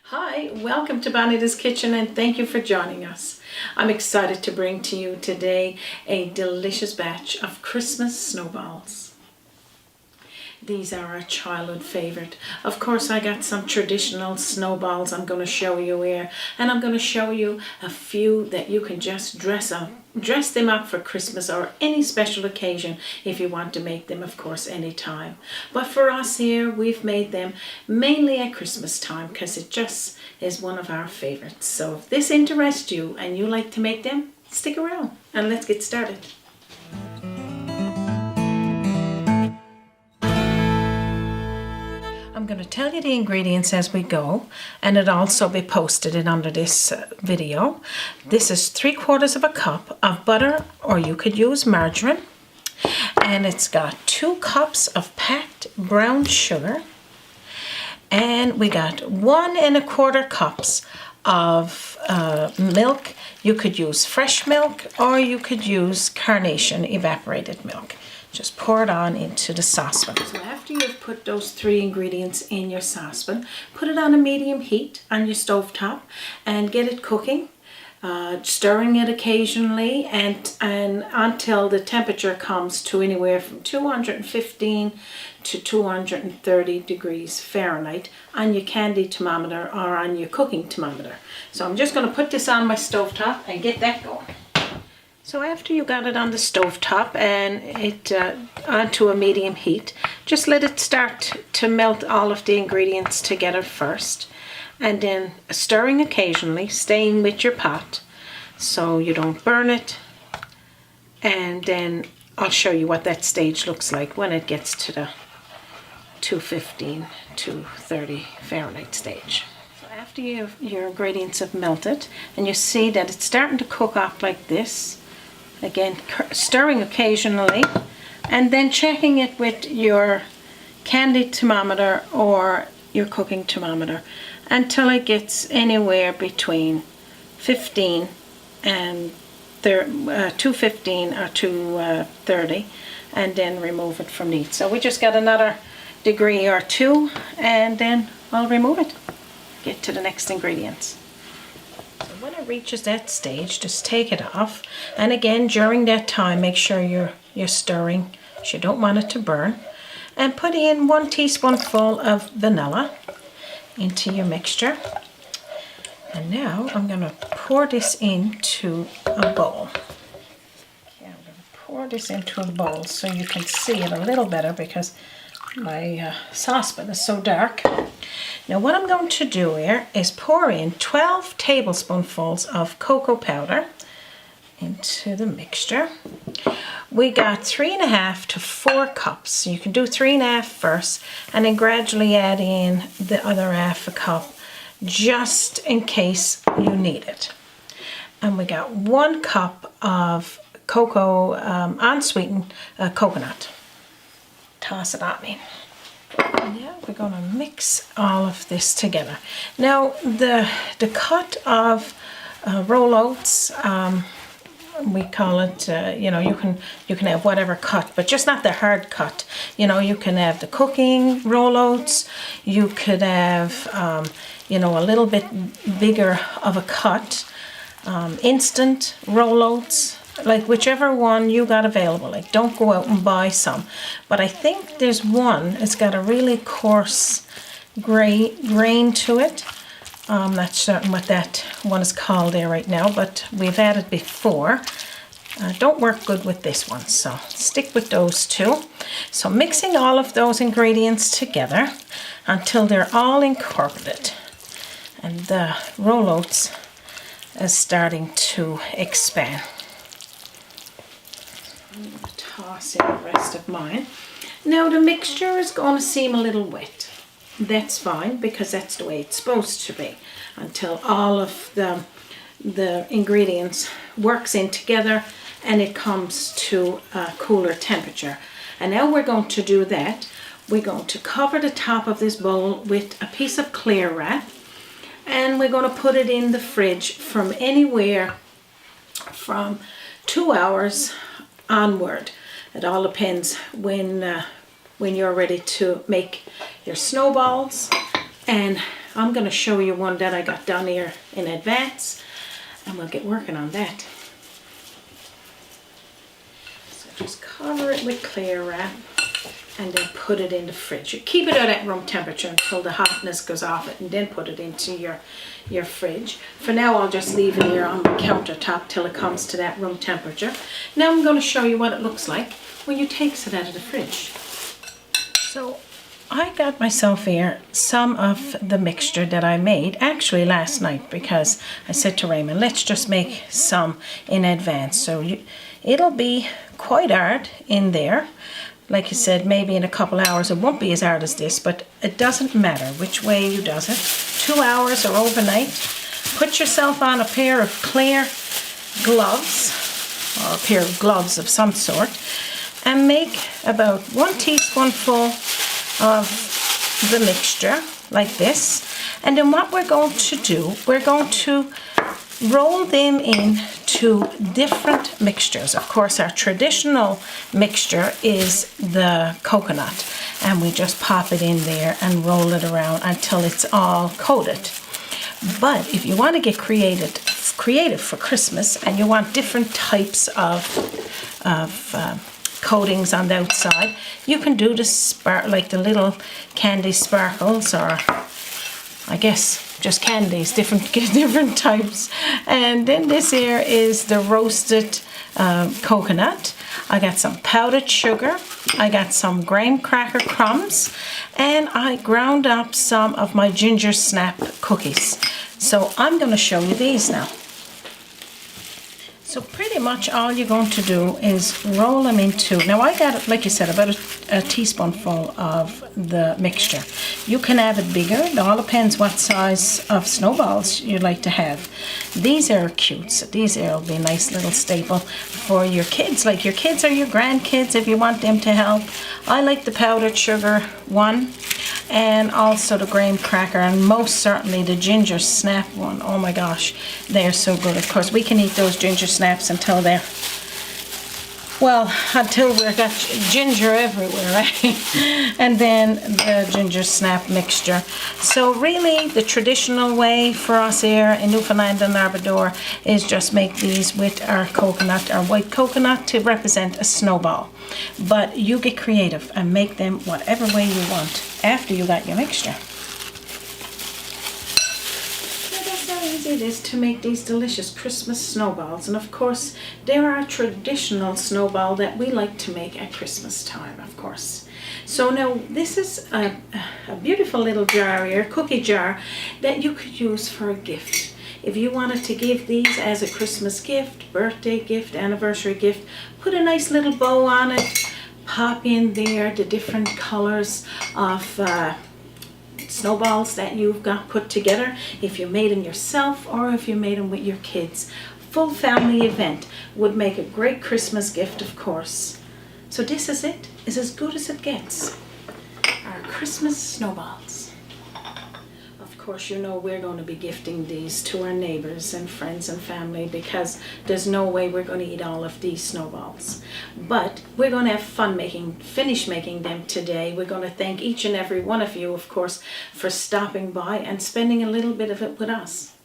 Hi, welcome to Bonita's Kitchen and thank you for joining us. I'm excited to bring to you today a delicious batch of Christmas snowballs. These are our childhood favorite. Of course, I got some traditional snowballs I'm going to show you here, and I'm going to show you a few that you can just dress them up for Christmas or any special occasion if you want to make them, of course, anytime. But for us here, we've made them mainly at Christmas time because it just is one of our favorites. So if this interests you and you like to make them, stick around and let's get started. I'm going to tell you the ingredients as we go, and it'll also be posted in under this video. This is 3/4 cup of butter, or you could use margarine, and it's got 2 cups of packed brown sugar, and we got 1 1/4 cups of milk. You could use fresh milk or you could use carnation evaporated milk. Just pour it on into the saucepan. So after you've put those 3 ingredients in your saucepan, put it on a medium heat on your stove top and get it cooking, stirring it occasionally and until the temperature comes to anywhere from 215 to 230 degrees Fahrenheit on your candy thermometer or on your cooking thermometer. So I'm just going to put this on my stove top and get that going. So after you got it on the stove top and it onto a medium heat, just let it start to melt all of the ingredients together first, and then stirring occasionally, staying with your pot so you don't burn it, and then I'll show you what that stage looks like when it gets to the 215 to 30 Fahrenheit stage. So after your ingredients have melted and you see that it's starting to cook up like this, again, stirring occasionally and then checking it with your candy thermometer or your cooking thermometer until it gets anywhere between 15 and 215 or 230, and then remove it from the heat. So we just got another degree or 2 and then I'll remove it. Get to the next ingredients. So when it reaches that stage, just take it off, and again during that time make sure you're stirring, because you don't want it to burn, and put in 1 teaspoonful of vanilla into your mixture. And now I'm going to pour this into a bowl. Okay, I'm going to pour this into a bowl so you can see it a little better because my saucepan is so dark. Now what I'm going to do here is pour in 12 tablespoonfuls of cocoa powder into the mixture. We got 3.5 to 4 cups. You can do 3.5 first and then gradually add in the other 1/2 cup just in case you need it. And we got 1 cup of cocoa, unsweetened coconut. Toss it on me. Now we're going to mix all of this together. Now the cut of roll oats, we call it, you can have whatever cut, but just not the hard cut. You can have the cooking roll oats. You could have, a little bit bigger of a cut, instant roll oats. Like whichever one you got available. Like don't go out and buy some, but I think there's one, it's got a really coarse grain to it. I'm not certain what that one is called there right now, but we've had it before. Don't work good with this one, so stick with those 2. So mixing all of those ingredients together until they're all incorporated, and the roll oats is starting to expand. I'm going to toss in the rest of mine. Now the mixture is going to seem a little wet. That's fine because that's the way it's supposed to be until all of the ingredients works in together and it comes to a cooler temperature. And now we're going to do that. We're going to cover the top of this bowl with a piece of clear wrap, and we're going to put it in the fridge from anywhere from 2 hours onward. It all depends when you're ready to make your snowballs, and I'm going to show you one that I got done here in advance, and we'll get working on that. So just cover it with clear wrap and then put it in the fridge. You keep it at room temperature until the hotness goes off it, and then put it into your fridge. For now, I'll just leave it here on the countertop till it comes to that room temperature. Now I'm going to show you what it looks like when you take it out of the fridge. So I got myself here some of the mixture that I made actually last night, because I said to Raymond, let's just make some in advance. So it'll be quite hard in there. Like you said, maybe in a couple hours it won't be as hard as this, but it doesn't matter which way you does it. 2 hours or overnight. Put yourself on a pair of clear gloves, or a pair of gloves of some sort, and make about 1 teaspoonful of the mixture like this. And then what we're going to do, we're going to roll them into different mixtures. Of course, our traditional mixture is the coconut, and we just pop it in there and roll it around until it's all coated. But if you want to get creative for Christmas, and you want different types of coatings on the outside, you can do the like the little candy sparkles, or I guess just candies, different types. And then this here is the roasted coconut. I got some powdered sugar, I got some graham cracker crumbs, and I ground up some of my ginger snap cookies. So I'm going to show you these now. So pretty much all you're going to do is roll them into, now I got, like you said, about a teaspoonful of the mixture. You can have it bigger, it all depends what size of snowballs you'd like to have. These are cute, so these will be a nice little staple for your kids, like your kids or your grandkids if you want them to help. I like the powdered sugar one, and also the graham cracker, and most certainly the ginger snap one. Oh my gosh, they're so good. Of course, we can eat those ginger snaps until they're, well, until we've got ginger everywhere, right? And then the ginger snap mixture. So really, the traditional way for us here in Newfoundland and Labrador is just make these with our coconut, our white coconut, to represent a snowball. But you get creative and make them whatever way you want after you got your mixture. That's how easy it is to make these delicious Christmas snowballs. And of course, they're our traditional snowball that we like to make at Christmas time, of course. So now this is a beautiful little jar here, cookie jar, that you could use for a gift. If you wanted to give these as a Christmas gift, birthday gift, anniversary gift, put a nice little bow on it, pop in there the different colors of snowballs that you've got put together, if you made them yourself or if you made them with your kids. Full family event would make a great Christmas gift, of course. So this is it. It's as good as it gets. Our Christmas snowballs. Of course, you know we're going to be gifting these to our neighbors and friends and family, because there's no way we're going to eat all of these snowballs. But we're going to have fun finish making them today. We're going to thank each and every one of you, of course, for stopping by and spending a little bit of it with us.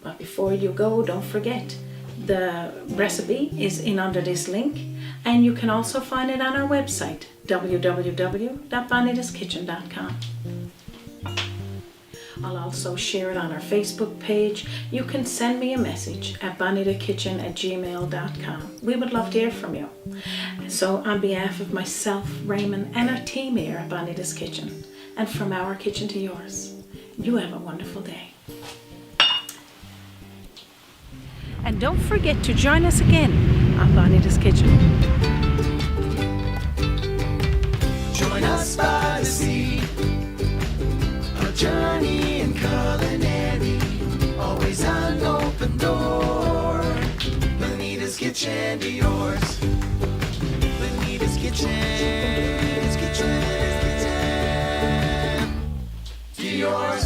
But before you go, don't forget, the recipe is in under this link, and you can also find it on our website, www.bonitaskitchen.com. I'll also share it on our Facebook page. You can send me a message at bonitakitchen@gmail.com. We would love to hear from you. So on behalf of myself, Raymond, and our team here at Bonita's Kitchen, and from our kitchen to yours, you have a wonderful day. And don't forget to join us again on Bonita's Kitchen. Join us by the sea, a journey in culinary, always an open door. Bonita's Kitchen to yours. Bonita's Kitchen, to yours.